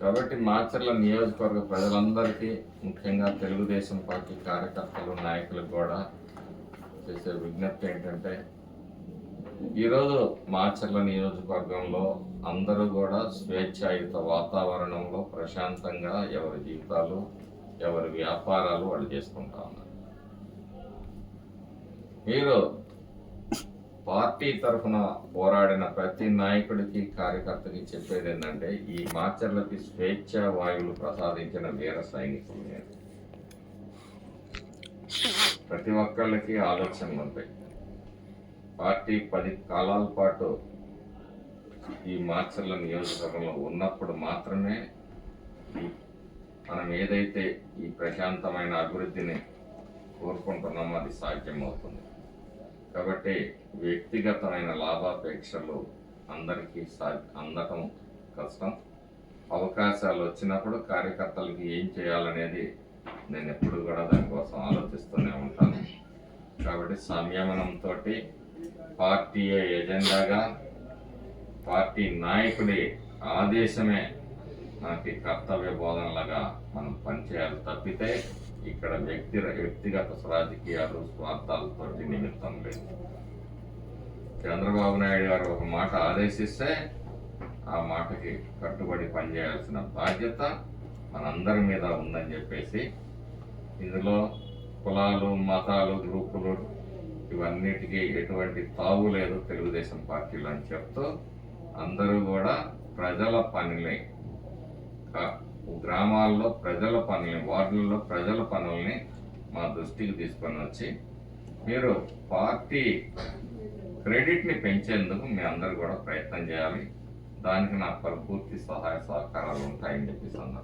కాబట్టి మాచర్ల నియోజకవర్గ ప్రజలందరికీ, ముఖ్యంగా తెలుగుదేశం పార్టీ కార్యకర్తలు, నాయకులకు కూడా చేసే విజ్ఞప్తి ఏంటంటే, ఈరోజు మాచర్ల నియోజకవర్గంలో అందరూ కూడా స్వేచ్ఛాయుత వాతావరణంలో ప్రశాంతంగా ఎవరి జీవితాలు, ఎవరి వ్యాపారాలు వాళ్ళు చేసుకుంటా ఉన్నారు. మీరు పార్టీ తరఫున పోరాడిన ప్రతి నాయకుడికి, కార్యకర్తకి చెప్పేది ఏంటంటే, ఈ మాచర్లకి స్వేచ్ఛ వాయువులు ప్రసాదించిన వీర సైనికులు నేను. ప్రతి ఒక్కళ్ళకి ఆలోచనలు ఉంటాయి. పార్టీ 10 కాలాల పాటు ఈ మాచర్ల నియోజకవర్గంలో ఉన్నప్పుడు మాత్రమే మనం ఏదైతే ఈ ప్రశాంతమైన అభివృద్ధిని కోరుకుంటున్నామో అది సాధ్యమవుతుంది. కాబట్టి వ్యక్తిగతమైన లాభాపేక్షలు అందరికీ అందటం కష్టం. అవకాశాలు వచ్చినప్పుడు కార్యకర్తలకి ఏం చేయాలనేది నేను ఎప్పుడు కూడా దానికోసం ఆలోచిస్తూనే ఉంటాను. కాబట్టి సంయమనంతో పార్టీ ఎజెండాగా, పార్టీ నాయకుడి ఆదేశమే మనకి కర్తవ్య బోధనలాగా మనం పనిచేయాలి తప్పితే ఇక్కడ వ్యక్తిగత రాజకీయాలు, స్వార్థాలతో నిమిత్తం లేదు. చంద్రబాబు నాయుడు గారు ఒక మాట ఆదేశిస్తే ఆ మాటకి కట్టుబడి పనిచేయాల్సిన బాధ్యత మనందరి మీద ఉందని చెప్పేసి, ఇందులో కులాలు, మతాలు, గ్రూపులు ఇవన్నిటికీ ఎటువంటి తావు లేదు తెలుగుదేశం పార్టీలో అని చెప్తూ, అందరూ కూడా ప్రజల పనిని, గ్రామాల్లో ప్రజల పనుల్ని, వార్డుల్లో ప్రజల పనుల్ని మా దృష్టికి తీసుకొని వచ్చి, మీరు పార్టీ క్రెడిట్ని పెంచేందుకు మీ అందరూ కూడా ప్రయత్నం చేయాలి. దానికి నాకు పూర్తి సహాయ సహకారాలు ఉంటాయని చెప్పేసి అన్నారు.